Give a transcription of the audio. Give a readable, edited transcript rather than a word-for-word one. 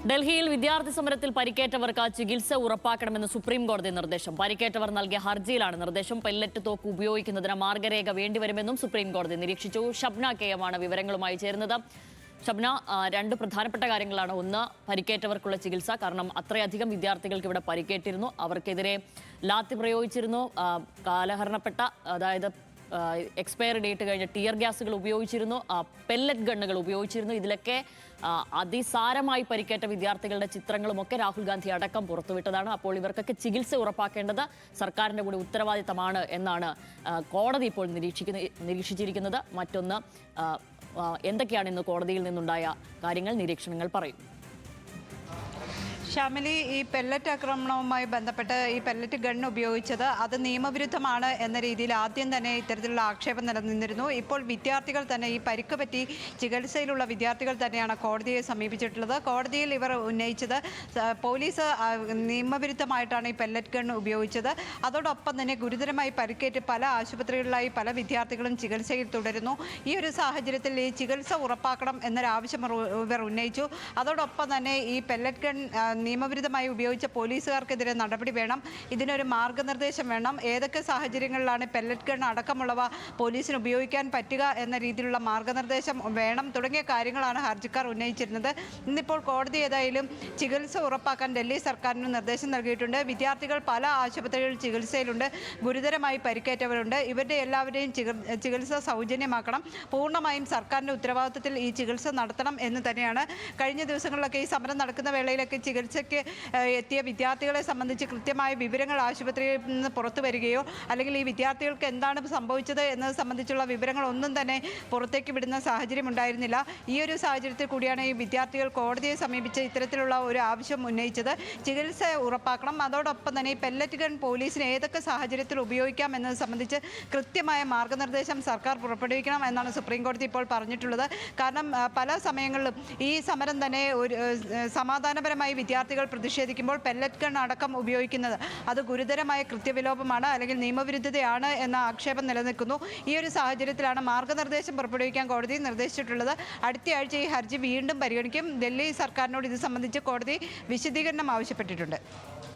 ഡൽഹിയിൽ വിദ്യാർത്ഥി സമരത്തിൽ പരിക്കേറ്റവർക്ക് ചികിത്സ ഉറപ്പാക്കണമെന്ന് സുപ്രീം കോടതി നിർദ്ദേശം. പരിക്കേറ്റവർ നൽകിയ ഹർജിയിലാണ് നിർദ്ദേശം. പെല്ലറ്റ് തോക്ക് ഉപയോഗിക്കുന്നതിന് മാർഗരേഖ വേണ്ടിവരുമെന്നും സുപ്രീം കോടതി നിരീക്ഷിച്ചു. ഷബ്ന കെ എം ആണ് വിവരങ്ങളുമായി ചേരുന്നത്. ഷബ്ന, രണ്ട് പ്രധാനപ്പെട്ട കാര്യങ്ങളാണ്. ഒന്ന്, പരിക്കേറ്റവർക്കുള്ള ചികിത്സ. കാരണം അത്രയധികം വിദ്യാർത്ഥികൾക്ക് ഇവിടെ പരിക്കേറ്റിരുന്നു. അവർക്കെതിരെ ലാത്തി പ്രയോഗിച്ചിരുന്നു. കാലഹരണപ്പെട്ട, അതായത് എക്സ്പയറി ഡേറ്റ് കഴിഞ്ഞ ടിയർ ഗ്യാസുകൾ ഉപയോഗിച്ചിരുന്നു, പെല്ലറ്റ് ഗണ്ണുകൾ ഉപയോഗിച്ചിരുന്നു. ഇതിലൊക്കെ അതിസാരമായി പരിക്കേറ്റ വിദ്യാർത്ഥികളുടെ ചിത്രങ്ങളുമൊക്കെ രാഹുൽ ഗാന്ധി അടക്കം പുറത്തുവിട്ടതാണ്. അപ്പോൾ ഇവർക്കൊക്കെ ചികിത്സ ഉറപ്പാക്കേണ്ടത് സർക്കാരിൻ്റെ കൂടി ഉത്തരവാദിത്തമാണ് എന്നാണ് കോടതി ഇപ്പോൾ നിരീക്ഷിച്ചിരിക്കുന്നത്. മറ്റൊന്ന്, എന്തൊക്കെയാണ് ഇന്ന് കോടതിയിൽ നിന്നുണ്ടായ കാര്യങ്ങൾ, നിരീക്ഷണങ്ങൾ പറയും. ഷാമിലി, ഈ പെല്ലറ്റ് ആക്രമണവുമായി ബന്ധപ്പെട്ട് ഈ പെല്ലറ്റ് ഗൺ ഉപയോഗിച്ചത് അത് നിയമവിരുദ്ധമാണ് എന്ന രീതിയിൽ ആദ്യം തന്നെ ഇത്തരത്തിലുള്ള ആക്ഷേപം നിലനിന്നിരുന്നു. ഇപ്പോൾ വിദ്യാർത്ഥികൾ തന്നെ, ഈ പരിക്ക് പറ്റി ചികിത്സയിലുള്ള വിദ്യാർത്ഥികൾ തന്നെയാണ് കോടതിയെ സമീപിച്ചിട്ടുള്ളത്. കോടതിയിൽ ഇവർ ഉന്നയിച്ചത് പോലീസ് നിയമവിരുദ്ധമായിട്ടാണ് ഈ പെല്ലറ്റ് ഗൺ ഉപയോഗിച്ചത്. അതോടൊപ്പം തന്നെ ഗുരുതരമായി പരിക്കേറ്റ് പല ആശുപത്രികളിലായി പല വിദ്യാർത്ഥികളും ചികിത്സയിൽ തുടരുന്നു. ഈ ഒരു സാഹചര്യത്തിൽ ഈ ചികിത്സ ഉറപ്പാക്കണം എന്നൊരാവശ്യം ഇവർ ഉന്നയിച്ചു. അതോടൊപ്പം തന്നെ ഈ പെല്ലറ്റ് ഗൺ നിയമവിരുദ്ധമായി ഉപയോഗിച്ച പോലീസുകാർക്കെതിരെ നടപടി വേണം, ഇതിനൊരു മാർഗനിർദ്ദേശം വേണം, ഏതൊക്കെ സാഹചര്യങ്ങളിലാണ് പെല്ലറ്റ് ഗൺ അടക്കമുള്ളവ പോലീസിന് ഉപയോഗിക്കാൻ പറ്റുക എന്ന രീതിയിലുള്ള മാർഗനിർദ്ദേശം വേണം തുടങ്ങിയ കാര്യങ്ങളാണ് ഹർജിക്കാർ ഉന്നയിച്ചിരുന്നത്. ഇന്നിപ്പോൾ കോടതി ഏതായാലും ചികിത്സ ഉറപ്പാക്കാൻ ഡൽഹി സർക്കാരിന് നിർദ്ദേശം നൽകിയിട്ടുണ്ട്. വിദ്യാർത്ഥികൾ പല ആശുപത്രികളിൽ ചികിത്സയിലുണ്ട്, ഗുരുതരമായി പരിക്കേറ്റവരുണ്ട്. ഇവരുടെ എല്ലാവരെയും ചികിത്സ സൗജന്യമാക്കണം, പൂർണ്ണമായും സർക്കാരിൻ്റെ ഉത്തരവാദിത്തത്തിൽ ഈ ചികിത്സ നടത്തണം എന്ന് തന്നെയാണ്. കഴിഞ്ഞ ദിവസങ്ങളിലൊക്കെ ഈ സമരം നടക്കുന്ന വേളയിലൊക്കെ ചികിത്സയ്ക്ക് എത്തിയ വിദ്യാർത്ഥികളെ സംബന്ധിച്ച് കൃത്യമായ വിവരങ്ങൾ ആശുപത്രിയിൽ നിന്ന് പുറത്തു വരികയോ അല്ലെങ്കിൽ ഈ വിദ്യാർത്ഥികൾക്ക് എന്താണ് സംഭവിച്ചത് എന്നത് സംബന്ധിച്ചുള്ള വിവരങ്ങളൊന്നും തന്നെ പുറത്തേക്ക് വിടുന്ന സാഹചര്യം ഉണ്ടായിരുന്നില്ല. ഈ ഒരു സാഹചര്യത്തിൽ കൂടിയാണ് ഈ വിദ്യാർത്ഥികൾ കോടതിയെ സമീപിച്ച് ഇത്തരത്തിലുള്ള ഒരു ആവശ്യം ഉന്നയിച്ചത്. ചികിത്സ ഉറപ്പാക്കണം, അതോടൊപ്പം തന്നെ ഈ പെല്ലറ്റ് ഗൺ പോലീസിന് ഏതൊക്കെ സാഹചര്യത്തിൽ ഉപയോഗിക്കാം എന്നത് സംബന്ധിച്ച് കൃത്യമായ മാർഗനിർദ്ദേശം സർക്കാർ പുറപ്പെടുവിക്കണം എന്നാണ് സുപ്രീം കോടതി ഇപ്പോൾ പറഞ്ഞിട്ടുള്ളത്. കാരണം പല സമയങ്ങളിലും ഈ സമരം തന്നെ ഒരു സമാധാനപരമായി വിദ്യാർത്ഥികൾ പ്രതിഷേധിക്കുമ്പോൾ പെല്ലറ്റ് ഗൺ അടക്കം ഉപയോഗിക്കുന്നത് അത് ഗുരുതരമായ കൃത്യവിലോപമാണ് അല്ലെങ്കിൽ നിയമവിരുദ്ധതയാണ് എന്ന ആക്ഷേപം നിലനിൽക്കുന്നു. ഈ ഒരു സാഹചര്യത്തിലാണ് മാർഗനിർദ്ദേശം പുറപ്പെടുവിക്കാൻ കോടതി നിർദ്ദേശിച്ചിട്ടുള്ളത്. അടുത്തയാഴ്ച ഈ ഹർജി വീണ്ടും പരിഗണിക്കും. ഡൽഹി സർക്കാരിനോട് ഇത് സംബന്ധിച്ച് കോടതി വിശദീകരണം ആവശ്യപ്പെട്ടിട്ടുണ്ട്.